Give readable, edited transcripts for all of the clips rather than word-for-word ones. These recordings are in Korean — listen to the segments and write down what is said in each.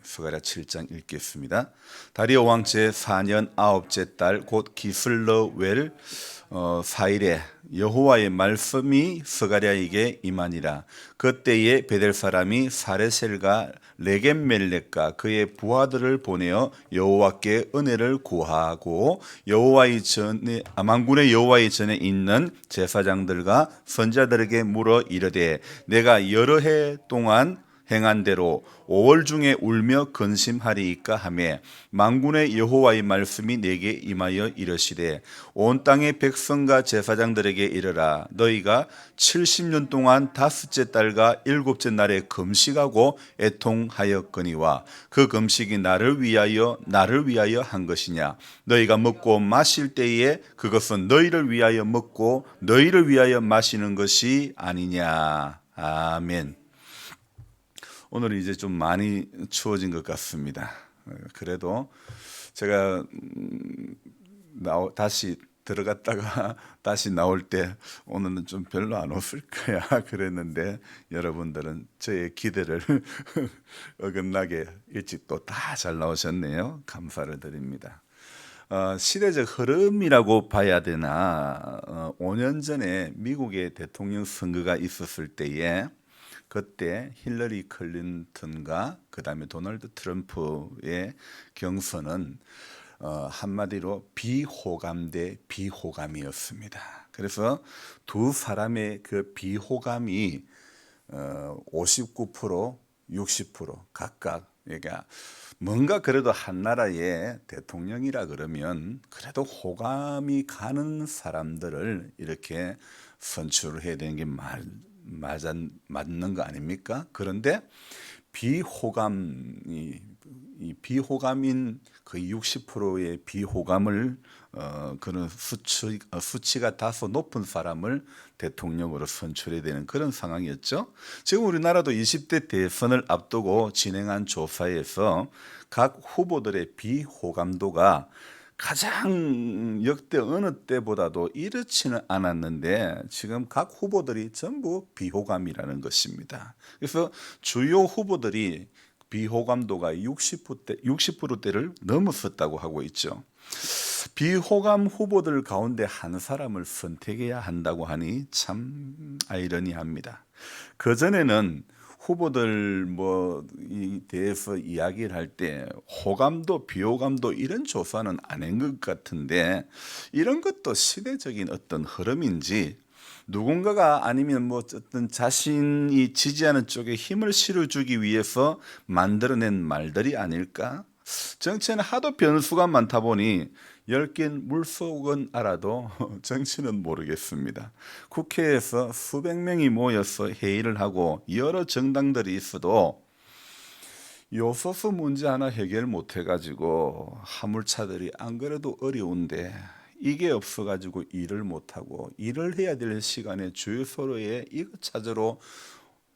스가랴 7장 읽겠습니다. 다리오 왕 제4년 9째 달 곧 기슬러웰 4일에 여호와의 말씀이 스가랴에게 임하니라. 그때에 베델 사람이 사레셀과 레겜멜렉과 그의 부하들을 보내어 여호와께 은혜를 구하고 만군의 여호와의 전에 있는 제사장들과 선지자들에게 물어 이르되 내가 여러 해 동안 행한 대로 5월 중에 울며 근심하리이까 하며 만군의 여호와의 말씀이 내게 임하여 이르시되 온 땅의 백성과 제사장들에게 이르라. 너희가 70년 동안 다섯째 달과 일곱째 날에 금식하고 애통하였거니와 그 금식이 나를 위하여 한 것이냐. 너희가 먹고 마실 때에 그것은 너희를 위하여 먹고 너희를 위하여 마시는 것이 아니냐. 아멘. 오늘 이제 좀 많이 추워진 것 같습니다. 그래도 제가 다시 들어갔다가 다시 나올 때 오늘은 좀 별로 안 웃을 거야 그랬는데 여러분들은 저의 기대를 어긋나게 일찍 또 다 잘 나오셨네요. 감사를 드립니다. 시대적 흐름이라고 봐야 되나 5년 전에 미국의 대통령 선거가 있었을 때에 그때 힐러리 클린턴과 그 다음에 도널드 트럼프의 경선은 한마디로 비호감 대 비호감이었습니다. 그래서 두 사람의 그 비호감이 59%, 60% 각각. 그러니까 뭔가 그래도 한 나라의 대통령이라 그러면 그래도 호감이 가는 사람들을 이렇게 선출을 해야 되는 게 맞는 거 아닙니까? 그런데 비호감인 그 60%의 비호감을 그런 수치가 다소 높은 사람을 대통령으로 선출해야 되는 그런 상황이었죠. 지금 우리나라도 20대 대선을 앞두고 진행한 조사에서 각 후보들의 비호감도가 가장 역대 어느 때보다도 이렇지는 않았는데 지금 각 후보들이 전부 비호감이라는 것입니다. 그래서 주요 후보들이 비호감도가 60%대를 넘었었다고 하고 있죠. 비호감 후보들 가운데 한 사람을 선택해야 한다고 하니 참 아이러니합니다. 그전에는 후보들 이 대해서 이야기를 할 때 호감도 비호감도 이런 조사는 안 한 것 같은데 이런 것도 시대적인 어떤 흐름인지 누군가가 아니면 어떤 자신이 지지하는 쪽에 힘을 실어주기 위해서 만들어낸 말들이 아닐까? 정치는 하도 변수가 많다 보니 얽힌 물속은 알아도 정치는 모르겠습니다. 국회에서 수백 명이 모여서 회의를 하고 여러 정당들이 있어도 요소수 문제 하나 해결 못 해가지고 화물차들이 안 그래도 어려운데 이게 없어가지고 일을 못하고 일을 해야 될 시간에 주유소로에 이것 찾으러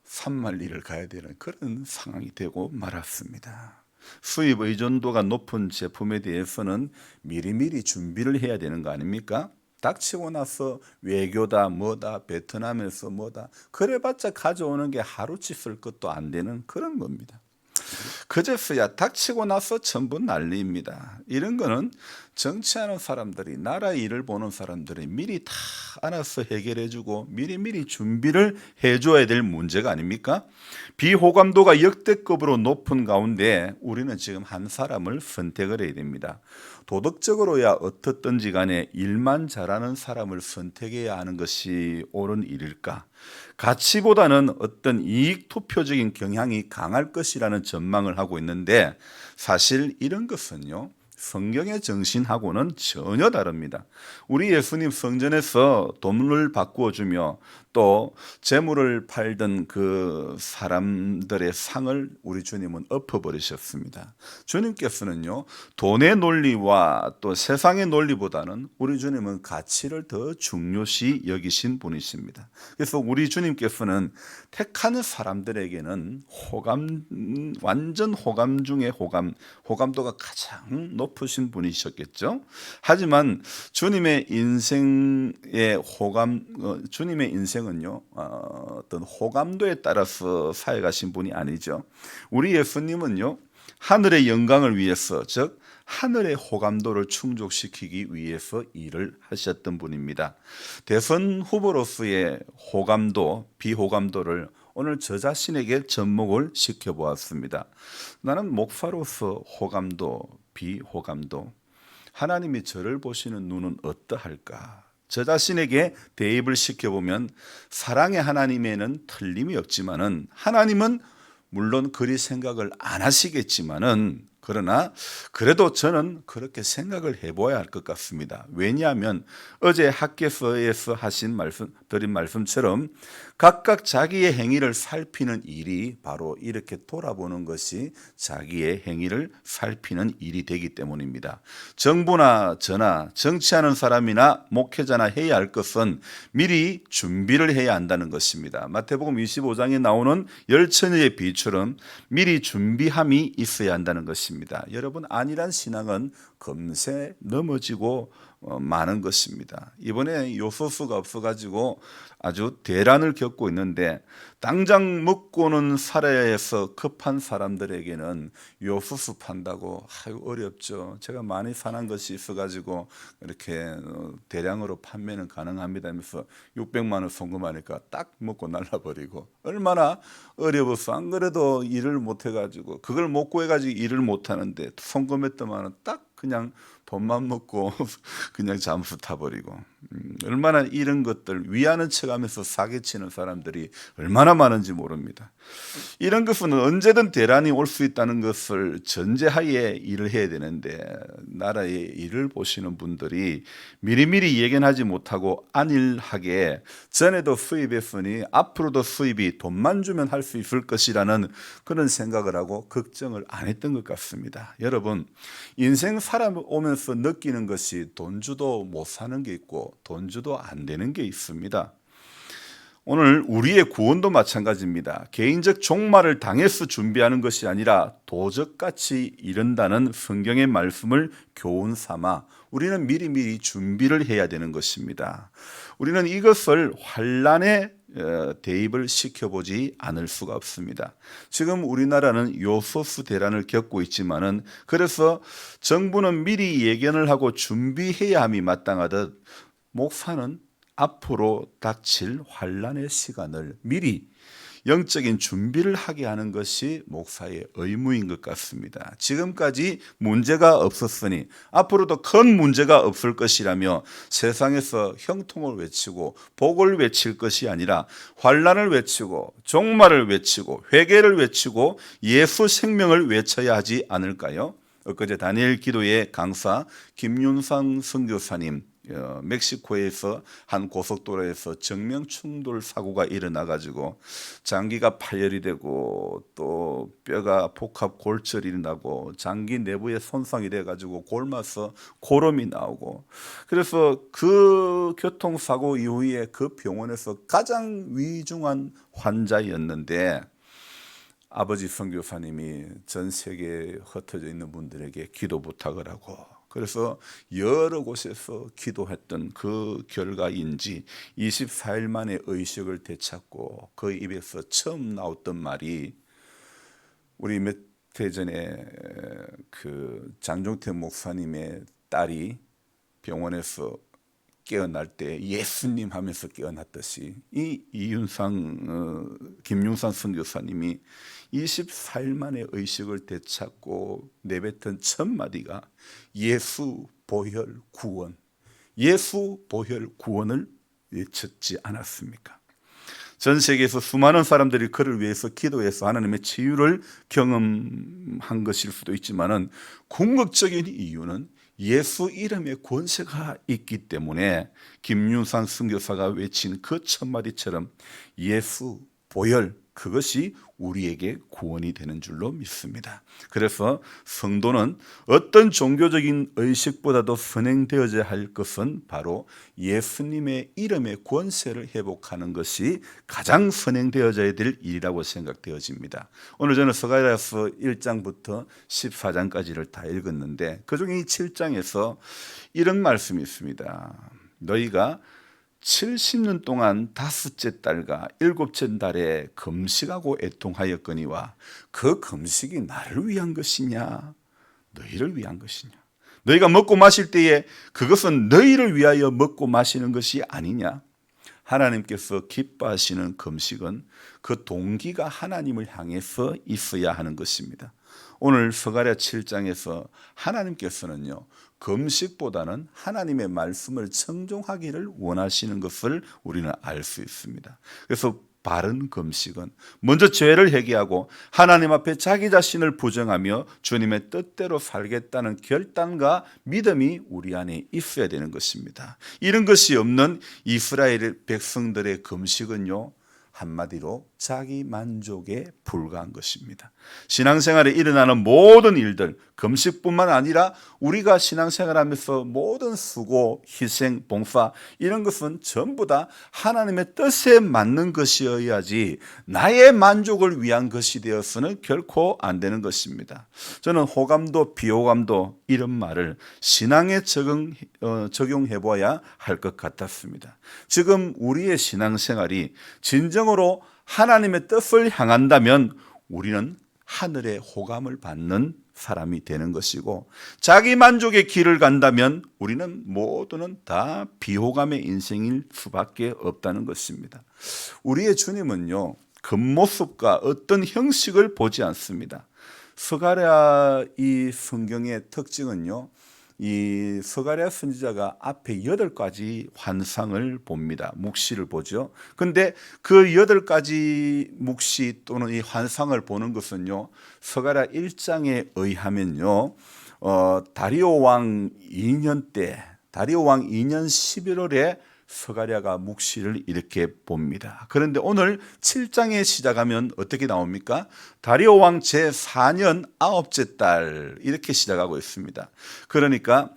산만리를 가야 되는 그런 상황이 되고 말았습니다. 수입 의존도가 높은 제품에 대해서는 미리미리 준비를 해야 되는 거 아닙니까? 닥치고 나서 외교다 뭐다 베트남에서 뭐다 그래봤자 가져오는 게 하루치 쓸 것도 안 되는 그런 겁니다. 그제서야 닥치고 나서 전부 난리입니다. 이런 거는 정치하는 사람들이 나라 일을 보는 사람들이 미리 다 알아서 해결해주고 미리미리 준비를 해줘야 될 문제가 아닙니까? 비호감도가 역대급으로 높은 가운데 우리는 지금 한 사람을 선택을 해야 됩니다. 도덕적으로야 어떻든지 간에 일만 잘하는 사람을 선택해야 하는 것이 옳은 일일까? 가치보다는 어떤 이익 투표적인 경향이 강할 것이라는 전망을 하고 있는데 사실 이런 것은요 성경의 정신하고는 전혀 다릅니다. 우리 예수님 성전에서 돈을 바꾸어 주며 또 재물을 팔던 그 사람들의 상을 우리 주님은 엎어버리셨습니다. 주님께서는요 돈의 논리와 또 세상의 논리보다는 우리 주님은 가치를 더 중요시 여기신 분이십니다. 그래서 우리 주님께서는 택하는 사람들에게는 완전 호감 중에 호감도가 가장 높으신 분이셨겠죠. 하지만 주님의 인생의 주님의 인생은요 어떤 호감도에 따라서 살아가신 분이 아니죠. 우리 예수님은요 하늘의 영광을 위해서, 즉 하늘의 호감도를 충족시키기 위해서 일을 하셨던 분입니다. 대선 후보로서의 호감도, 비호감도를 오늘 저 자신에게 접목을 시켜보았습니다. 나는 목사로서 호감도, 비호감도, 하나님이 저를 보시는 눈은 어떠할까? 저 자신에게 대입을 시켜보면 사랑의 하나님에는 틀림이 없지만은, 하나님은 물론 그리 생각을 안 하시겠지만은, 그러나 그래도 저는 그렇게 생각을 해봐야 할 것 같습니다. 왜냐하면 어제 학개서에서 드린 말씀처럼 각각 자기의 행위를 살피는 일이 바로 이렇게 돌아보는 것이 자기의 행위를 살피는 일이 되기 때문입니다. 정부나 저나 정치하는 사람이나 목회자나 해야 할 것은 미리 준비를 해야 한다는 것입니다. 마태복음 25장에 나오는 열처녀의 비유처럼 미리 준비함이 있어야 한다는 것입니다. 여러분, 안일한 신앙은 금세 넘어지고 많은 것입니다. 이번에 요소수가 없어가지고 아주 대란을 겪고 있는데, 당장 먹고는 살아야 해서 급한 사람들에게는 요소수 판다고 어렵죠. 제가 많이 사는 것이 있어가지고 이렇게 대량으로 판매는 가능합니다 하면서 600만 원 송금하니까 딱 먹고 날라버리고, 얼마나 어려워서 안 그래도 일을 못 해가지고 그걸 못 구해가지고 일을 못 하는데 송금했더만은 딱 그냥 돈만 먹고 그냥 잠수 타버리고, 얼마나 이런 것들 위하는 척하면서 사기치는 사람들이 얼마나 많은지 모릅니다. 이런 것은 언제든 대란이 올 수 있다는 것을 전제하에 일을 해야 되는데, 나라의 일을 보시는 분들이 미리미리 예견하지 못하고 안일하게 전에도 수입했으니 앞으로도 수입이 돈만 주면 할 수 있을 것이라는 그런 생각을 하고 걱정을 안 했던 것 같습니다. 여러분, 인생 살아오면서 느끼는 것이 돈 주도 못 사는 게 있고 돈 주도 안 되는 게 있습니다. 오늘 우리의 구원도 마찬가지입니다. 개인적 종말을 당해서 준비하는 것이 아니라 도적같이 이른다는 성경의 말씀을 교훈 삼아 우리는 미리미리 준비를 해야 되는 것입니다. 우리는 이것을 환난에 대입을 시켜보지 않을 수가 없습니다. 지금 우리나라는 요소수 대란을 겪고 있지만은, 그래서 정부는 미리 예견을 하고 준비해야 함이 마땅하듯 목사는 앞으로 닥칠 환난의 시간을 미리 영적인 준비를 하게 하는 것이 목사의 의무인 것 같습니다. 지금까지 문제가 없었으니 앞으로도 큰 문제가 없을 것이라며 세상에서 형통을 외치고 복을 외칠 것이 아니라 환난을 외치고 종말을 외치고 회개를 외치고 예수 생명을 외쳐야 하지 않을까요? 엊그제 다니엘 기도의 강사 김윤상 선교사님, 멕시코에서 한 고속도로에서 정면 충돌 사고가 일어나가지고 장기가 파열이 되고 또 뼈가 복합 골절이 나고 장기 내부에 손상이 돼가지고 골마서 고름이 나오고, 그래서 그 교통사고 이후에 그 병원에서 가장 위중한 환자였는데, 아버지 선교사님이 전 세계에 흩어져 있는 분들에게 기도 부탁을 하고, 그래서 여러 곳에서 기도했던 그 결과인지 24일 만에 의식을 되찾고 그 입에서 처음 나왔던 말이, 우리 몇 해 전에 그 장종태 목사님의 딸이 병원에서 깨어날 때 예수님 하면서 깨어났듯이 이 김윤상 선교사님이 24일 만에 의식을 되찾고 내뱉은 첫 마디가 예수 보혈 구원, 예수 보혈 구원을 외쳤지 않았습니까? 전 세계에서 수많은 사람들이 그를 위해서 기도해서 하나님의 치유를 경험한 것일 수도 있지만은, 궁극적인 이유는 예수 이름의 권세가 있기 때문에 김윤상 선교사가 외친 그 첫마디처럼 예수 보혈, 그것이 우리에게 구원이 되는 줄로 믿습니다. 그래서 성도는 어떤 종교적인 의식보다도 선행되어야 할 것은 바로 예수님의 이름의 권세를 회복하는 것이 가장 선행되어야 될 일이라고 생각되어집니다. 오늘 저는 스가랴서 1장부터 14장까지를 다 읽었는데, 그중에 이 7장에서 이런 말씀이 있습니다. 너희가 70년 동안 다섯째 달과 일곱째 달에 금식하고 애통하였거니와 그 금식이 나를 위한 것이냐 너희를 위한 것이냐 너희가 먹고 마실 때에 그것은 너희를 위하여 먹고 마시는 것이 아니냐. 하나님께서 기뻐하시는 금식은 그 동기가 하나님을 향해서 있어야 하는 것입니다. 오늘 스가랴 7장에서 하나님께서는요, 금식보다는 하나님의 말씀을 청종하기를 원하시는 것을 우리는 알 수 있습니다. 그래서 바른 금식은 먼저 죄를 회개하고 하나님 앞에 자기 자신을 부정하며 주님의 뜻대로 살겠다는 결단과 믿음이 우리 안에 있어야 되는 것입니다. 이런 것이 없는 이스라엘 백성들의 금식은요, 한마디로 자기 만족에 불과한 것입니다. 신앙생활에 일어나는 모든 일들, 금식뿐만 아니라 우리가 신앙생활하면서 모든 수고, 희생, 봉사 이런 것은 전부 다 하나님의 뜻에 맞는 것이어야지 나의 만족을 위한 것이 되어서는 결코 안 되는 것입니다. 저는 호감도 비호감도 이런 말을 신앙에 적용해 봐야 할 것 같았습니다. 지금 우리의 신앙생활이 진정으로 하나님의 뜻을 향한다면 우리는 하늘의 호감을 받는 사람이 되는 것이고, 자기 만족의 길을 간다면 우리는 모두는 다 비호감의 인생일 수밖에 없다는 것입니다. 우리의 주님은요, 겉모습과 어떤 형식을 보지 않습니다. 스가랴 이 성경의 특징은요, 이 스가랴 선지자가 앞에 8가지 환상을 봅니다. 묵시를 보죠. 그런데 그 8가지 묵시 또는 이 환상을 보는 것은요, 스가랴 1장에 의하면요, 다리오 왕 2년 때, 다리오 왕 2년 11월에 스가랴가 묵시를 이렇게 봅니다. 그런데 오늘 7장에 시작하면 어떻게 나옵니까? 다리오 왕 제4년 9째 달 이렇게 시작하고 있습니다. 그러니까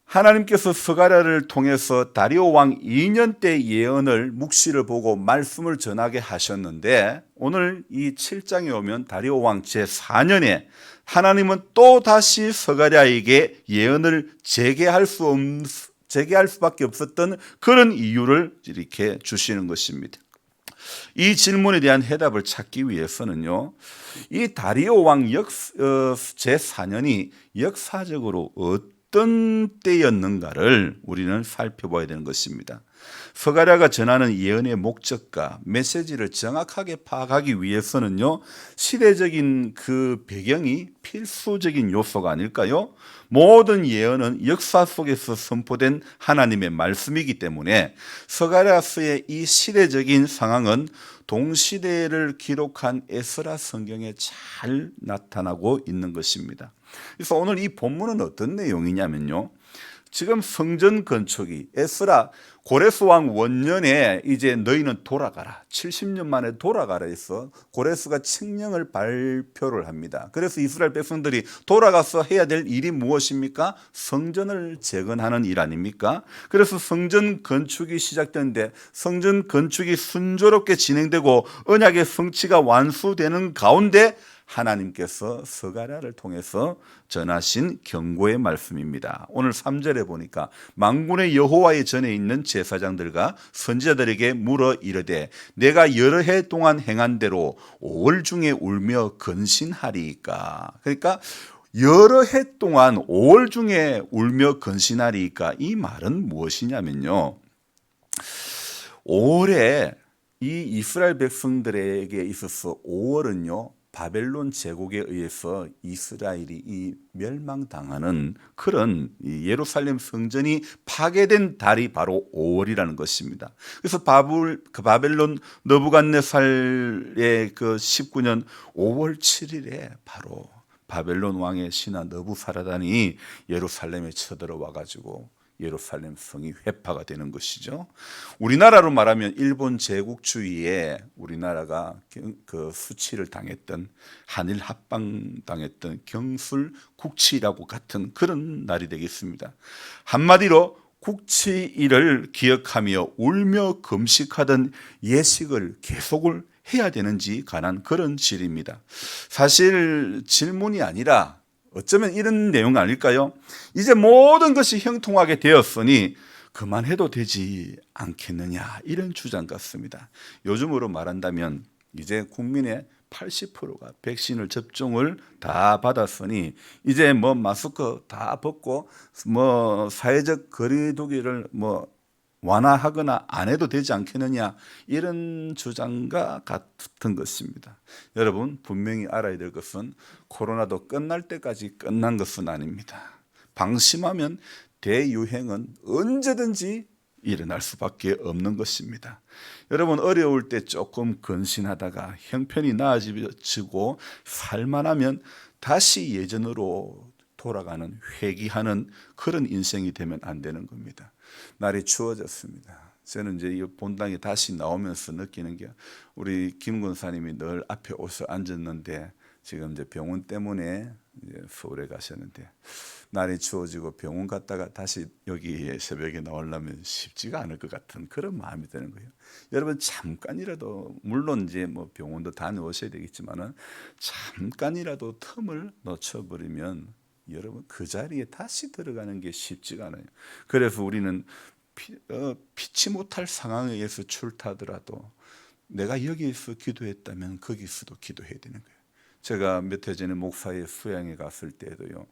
하나님께서 스가랴를 통해서 다리오 왕 2년 때 예언을 묵시를 보고 말씀을 전하게 하셨는데, 오늘 이 7장에 오면 다리오 왕 제4년에 하나님은 또 다시 스가랴에게 예언을 재개할 수밖에 없었던 그런 이유를 이렇게 주시는 것입니다. 이 질문에 대한 해답을 찾기 위해서는요, 이 다리오 왕 제4년이 역사적으로 어떤 때였는가를 우리는 살펴봐야 되는 것입니다. 스가랴가 전하는 예언의 목적과 메시지를 정확하게 파악하기 위해서는요, 시대적인 그 배경이 필수적인 요소가 아닐까요? 모든 예언은 역사 속에서 선포된 하나님의 말씀이기 때문에 스가랴서의 이 시대적인 상황은 동시대를 기록한 에스라 성경에 잘 나타나고 있는 것입니다. 그래서 오늘 이 본문은 어떤 내용이냐면요, 지금 성전 건축이 에스라 고레스 왕 원년에 이제 너희는 돌아가라, 70년 만에 돌아가라 해서 고레스가 칙령을 발표를 합니다. 그래서 이스라엘 백성들이 돌아가서 해야 될 일이 무엇입니까? 성전을 재건하는 일 아닙니까? 그래서 성전 건축이 시작되는데 성전 건축이 순조롭게 진행되고 언약의 성취가 완수되는 가운데 하나님께서 스가랴를 통해서 전하신 경고의 말씀입니다. 오늘 3절에 보니까 만군의 여호와의 전에 있는 제사장들과 선지자들에게 물어 이르되 내가 여러 해 동안 행한 대로 5월 중에 울며 근신하리이까. 그러니까 여러 해 동안 5월 중에 울며 근신하리이까. 이 말은 무엇이냐면요, 5월에 이 이스라엘 백성들에게 있어서 5월은요 바벨론 제국에 의해서 이스라엘이 이 멸망당하는 그런 예루살렘 성전이 파괴된 달이 바로 5월이라는 것입니다. 그래서 바벨론 느부갓네살의 그 19년 5월 7일에 바로 바벨론 왕의 신하 느부사라단이 예루살렘에 쳐들어와 가지고 예루살렘 성이 회파가 되는 것이죠. 우리나라로 말하면 일본 제국주의에 우리나라가 그 수치를 당했던, 한일 합방 당했던 경술 국치라고 같은 그런 날이 되겠습니다. 한마디로 국치일을 기억하며 울며 금식하던 예식을 계속을 해야 되는지 관한 그런 질입니다. 사실 질문이 아니라 어쩌면 이런 내용 아닐까요? 이제 모든 것이 형통하게 되었으니 그만해도 되지 않겠느냐, 이런 주장 같습니다. 요즘으로 말한다면 이제 국민의 80%가 백신을 접종을 다 받았으니 이제 뭐 마스크 다 벗고 뭐 사회적 거리두기를 뭐 완화하거나 안 해도 되지 않겠느냐, 이런 주장과 같은 것입니다. 여러분, 분명히 알아야 될 것은 코로나도 끝날 때까지 끝난 것은 아닙니다. 방심하면 대유행은 언제든지 일어날 수밖에 없는 것입니다. 여러분, 어려울 때 조금 근신하다가 형편이 나아지고 살만하면 다시 예전으로 돌아가는, 회귀하는 그런 인생이 되면 안 되는 겁니다. 날이 추워졌습니다. 저는 이제 이 본당에 다시 나오면서 느끼는 게, 우리 김 권사님이 늘 앞에 오서 앉았는데 지금 이제 병원 때문에 이제 서울에 가셨는데, 날이 추워지고 병원 갔다가 다시 여기에 새벽에 나오려면 쉽지가 않을 것 같은 그런 마음이 드는 거예요. 여러분, 잠깐이라도, 물론 이제 뭐 병원도 다녀오셔야 되겠지만은 잠깐이라도 틈을 놓쳐버리면 여러분 그 자리에 다시 들어가는 게 쉽지가 않아요. 그래서 우리는 피치 못할 상황에 의해서 출타하더라도 내가 여기에서 기도했다면 거기서도 기도해야 되는 거예요. 제가 몇 해 전에 목사의 수양에 갔을 때도요,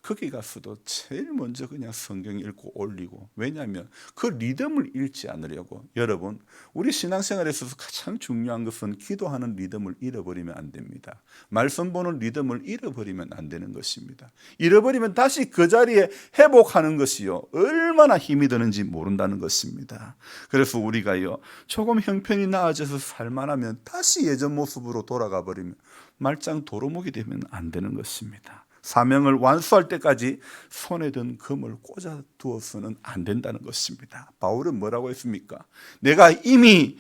거기 가서도 제일 먼저 그냥 성경 읽고 올리고, 왜냐하면 그 리듬을 잃지 않으려고. 여러분, 우리 신앙생활에서 가장 중요한 것은 기도하는 리듬을 잃어버리면 안 됩니다. 말씀 보는 리듬을 잃어버리면 안 되는 것입니다. 잃어버리면 다시 그 자리에 회복하는 것이요, 얼마나 힘이 드는지 모른다는 것입니다. 그래서 우리가요, 조금 형편이 나아져서 살만하면 다시 예전 모습으로 돌아가 버리면 말짱 도루묵이 되면 안 되는 것입니다. 사명을 완수할 때까지 손에 든 금을 꽂아 두어서는 안 된다는 것입니다. 바울은 뭐라고 했습니까? 내가 이미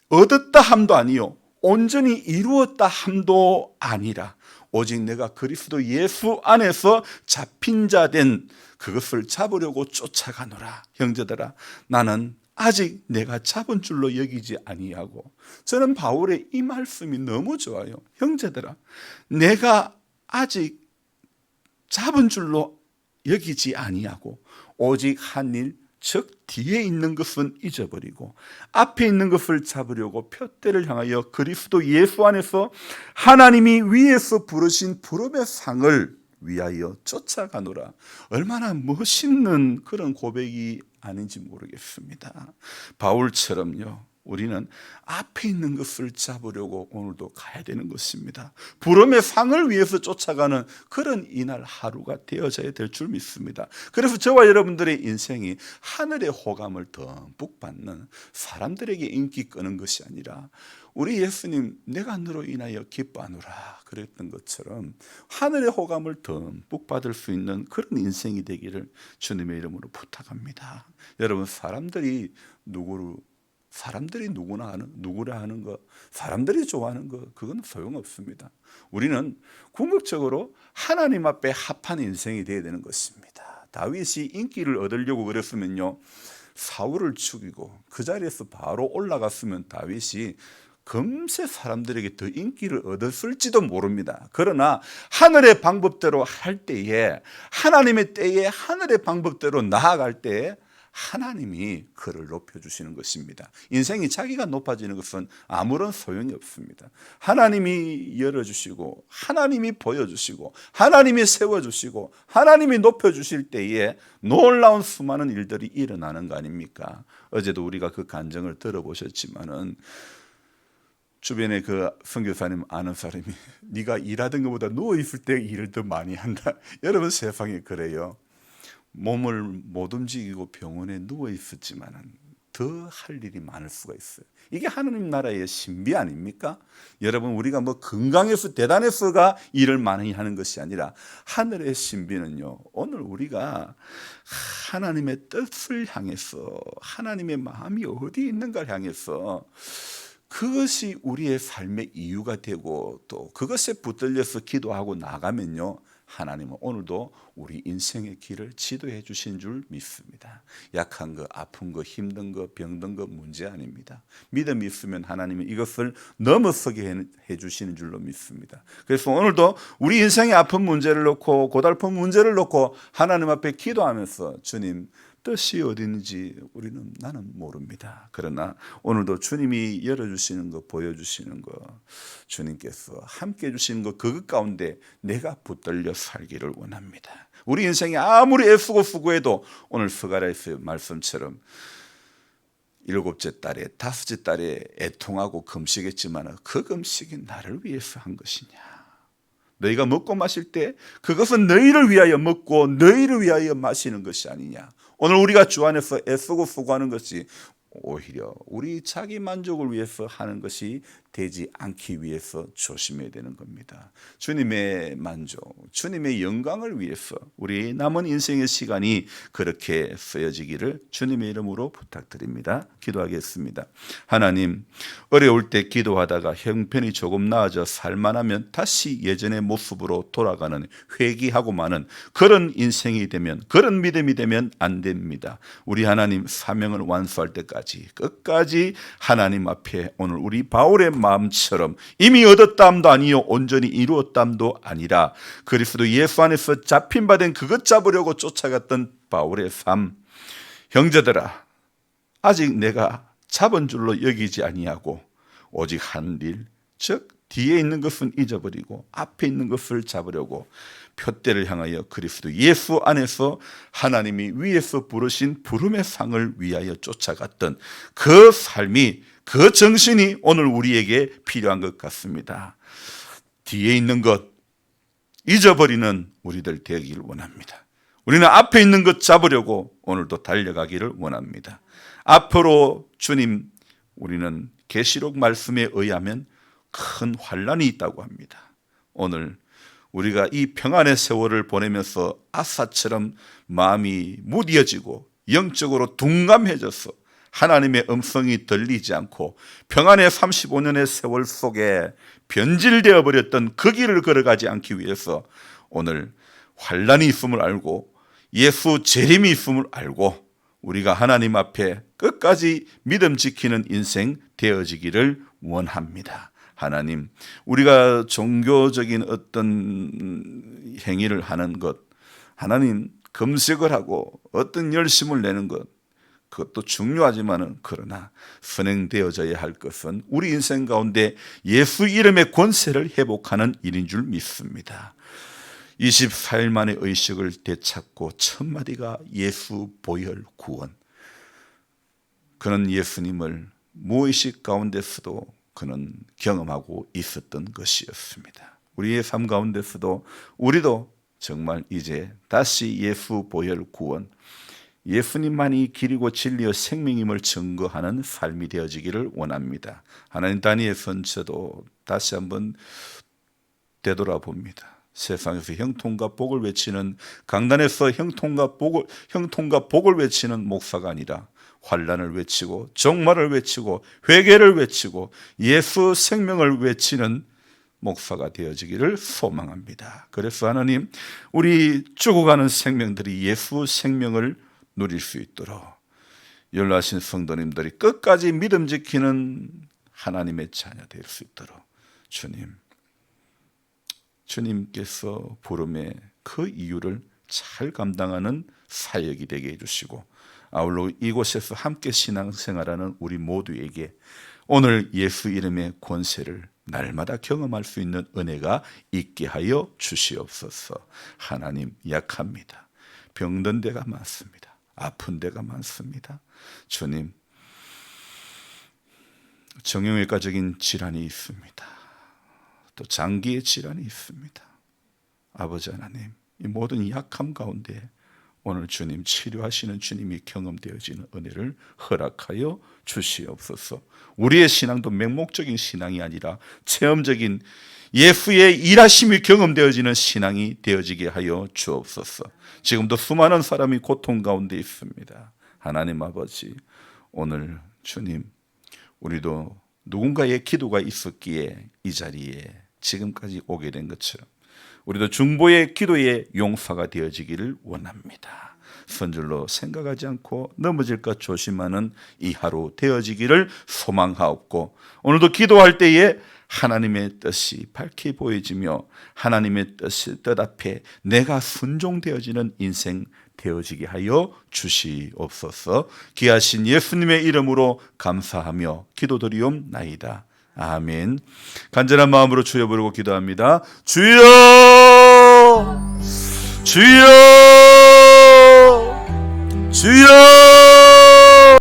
얻었다 함도 아니요 온전히 이루었다 함도 아니라 오직 내가 그리스도 예수 안에서 잡힌 자 된 그것을 잡으려고 쫓아가노라. 형제들아, 나는 아직 내가 잡은 줄로 여기지 아니하고. 저는 바울의 이 말씀이 너무 좋아요. 형제들아, 내가 아직 잡은 줄로 여기지 아니하고 오직 한 일, 즉 뒤에 있는 것은 잊어버리고 앞에 있는 것을 잡으려고 표대를 향하여 그리스도 예수 안에서 하나님이 위에서 부르신 부름의 상을 위하여 쫓아가노라. 얼마나 멋있는 그런 고백이 아닌지 모르겠습니다. 바울처럼요, 우리는 앞에 있는 것을 잡으려고 오늘도 가야 되는 것입니다. 부름의 상을 위해서 쫓아가는 그런 이날 하루가 되어져야 될 줄 믿습니다. 그래서 저와 여러분들의 인생이 하늘의 호감을 듬뿍 받는, 사람들에게 인기 끄는 것이 아니라 우리 예수님 내가 너로 인하여 기뻐하노라 그랬던 것처럼 하늘의 호감을 듬뿍 받을 수 있는 그런 인생이 되기를 주님의 이름으로 부탁합니다. 여러분, 사람들이 누구나 누구라 하는 것, 사람들이 좋아하는 것, 그건 소용없습니다. 우리는 궁극적으로 하나님 앞에 합한 인생이 되어야 되는 것입니다. 다윗이 인기를 얻으려고 그랬으면요, 사울을 죽이고 그 자리에서 바로 올라갔으면 다윗이 금세 사람들에게 더 인기를 얻었을지도 모릅니다. 그러나 하늘의 방법대로 할 때에, 하나님의 때에 하늘의 방법대로 나아갈 때에 하나님이 그를 높여주시는 것입니다. 인생이 자기가 높아지는 것은 아무런 소용이 없습니다. 하나님이 열어주시고 하나님이 보여주시고 하나님이 세워주시고 하나님이 높여주실 때에 놀라운 수많은 일들이 일어나는 거 아닙니까? 어제도 우리가 그 간증을 들어보셨지만은 주변에 그 선교사님 아는 사람이 네가 일하던 것보다 누워있을 때 일을 더 많이 한다. 여러분, 세상에 그래요. 몸을 못 움직이고 병원에 누워 있었지만은 더 할 일이 많을 수가 있어요. 이게 하나님 나라의 신비 아닙니까? 여러분, 우리가 뭐 건강해서 대단해서가 일을 많이 하는 것이 아니라 하늘의 신비는요, 오늘 우리가 하나님의 뜻을 향해서, 하나님의 마음이 어디 있는가를 향해서, 그것이 우리의 삶의 이유가 되고 또 그것에 붙들려서 기도하고 나가면요, 하나님은 오늘도 우리 인생의 길을 지도해 주신 줄 믿습니다. 약한 거, 아픈 거, 힘든 거, 병든 거 문제 아닙니다. 믿음이 있으면 하나님은 이것을 넘어서게 해 주시는 줄로 믿습니다. 그래서 오늘도 우리 인생의 아픈 문제를 놓고, 고달픈 문제를 놓고 하나님 앞에 기도하면서 주님, 뜻이 어디 있는지 나는 모릅니다. 그러나 오늘도 주님이 열어주시는 거, 보여주시는 거, 주님께서 함께 해주시는 거, 그것 가운데 내가 붙들려 살기를 원합니다. 우리 인생이 아무리 애쓰고 수고해도 오늘 스가랴서의 말씀처럼 7째 달에 5째 달에 애통하고 금식했지만 그 금식이 나를 위해서 한 것이냐. 너희가 먹고 마실 때 그것은 너희를 위하여 먹고 너희를 위하여 마시는 것이 아니냐. 오늘 우리가 주 안에서 애쓰고 수고하는 것이 오히려 우리 자기 만족을 위해서 하는 것이 되지 않기 위해서 조심해야 되는 겁니다. 주님의 만족, 주님의 영광을 위해서 우리 남은 인생의 시간이 그렇게 쓰여지기를 주님의 이름으로 부탁드립니다. 기도하겠습니다. 하나님, 어려울 때 기도하다가 형편이 조금 나아져 살만하면 다시 예전의 모습으로 돌아가는 회귀하고 마는 그런 인생이 되면, 그런 믿음이 되면 안 됩니다. 우리 하나님 사명을 완수할 때까지 끝까지 하나님 앞에 오늘 우리 바울의 마음처럼 이미 얻었담도 아니요 온전히 이루었담도 아니라 그리스도 예수 안에서 잡힌 바 된 그것 잡으려고 쫓아갔던 바울의 삶. 형제들아, 아직 내가 잡은 줄로 여기지 아니하고 오직 한 일, 즉 뒤에 있는 것은 잊어버리고 앞에 있는 것을 잡으려고 표대를 향하여 그리스도 예수 안에서 하나님이 위에서 부르신 부름의 상을 위하여 쫓아갔던 그 삶이, 그 정신이 오늘 우리에게 필요한 것 같습니다. 뒤에 있는 것 잊어버리는 우리들 되기를 원합니다. 우리는 앞에 있는 것 잡으려고 오늘도 달려가기를 원합니다. 앞으로 주님, 우리는 계시록 말씀에 의하면 큰 환란이 있다고 합니다. 오늘 우리가 이 평안의 세월을 보내면서 아사처럼 마음이 무뎌지고 영적으로 둔감해져서 하나님의 음성이 들리지 않고 평안의 35년의 세월 속에 변질되어 버렸던 그 길을 걸어가지 않기 위해서 오늘 환란이 있음을 알고 예수 재림이 있음을 알고 우리가 하나님 앞에 끝까지 믿음 지키는 인생 되어지기를 원합니다. 하나님, 우리가 종교적인 어떤 행위를 하는 것, 하나님 금식을 하고 어떤 열심을 내는 것, 그것도 중요하지만은 그러나 선행되어져야 할 것은 우리 인생 가운데 예수 이름의 권세를 회복하는 일인 줄 믿습니다. 24일 만에 의식을 되찾고 첫 마디가 예수 보혈 구원. 그는 예수님을 무의식 가운데서도 그는 경험하고 있었던 것이었습니다. 우리의 삶 가운데서도 우리도 정말 이제 다시 예수 보혈 구원, 예수님만이 길이고 진리요 생명임을 증거하는 삶이 되어지기를 원합니다. 하나님, 다니엘 선처도 다시 한번 되돌아봅니다. 세상에서 형통과 복을 외치는, 강단에서 형통과 복을 외치는 목사가 아니라 환난을 외치고 종말을 외치고 회개를 외치고 예수 생명을 외치는 목사가 되어지기를 소망합니다. 그래서 하나님, 우리 죽어가는 생명들이 예수 생명을 누릴 수 있도록 연로하신 성도님들이 끝까지 믿음 지키는 하나님의 자녀 될 수 있도록 주님께서 부름의 그 이유를 잘 감당하는 사역이 되게 해주시고, 아울러 이곳에서 함께 신앙생활하는 우리 모두에게 오늘 예수 이름의 권세를 날마다 경험할 수 있는 은혜가 있게 하여 주시옵소서. 하나님, 약합니다. 병든 데가 많습니다. 아픈 데가 많습니다. 주님, 정형외과적인 질환이 있습니다. 또 장기의 질환이 있습니다. 아버지 하나님, 이 모든 약함 가운데 오늘 주님 치료하시는 주님이 경험되어지는 은혜를 허락하여 주시옵소서. 우리의 신앙도 맹목적인 신앙이 아니라 체험적인 예수의 일하심이 경험되어지는 신앙이 되어지게 하여 주옵소서. 지금도 수많은 사람이 고통 가운데 있습니다. 하나님 아버지, 오늘 주님, 우리도 누군가의 기도가 있었기에 이 자리에 지금까지 오게 된 것처럼 우리도 중보의 기도의 용사가 되어지기를 원합니다. 선줄로 생각하지 않고 넘어질까 조심하는 이 하루 되어지기를 소망하옵고, 오늘도 기도할 때에 하나님의 뜻이 밝히 보여지며 하나님의 뜻 앞에 내가 순종되어지는 인생 되어지게 하여 주시옵소서. 귀하신 예수님의 이름으로 감사하며 기도드리옵나이다. 아멘. 간절한 마음으로 주여 부르고 기도합니다. 주여, 주여, 주여.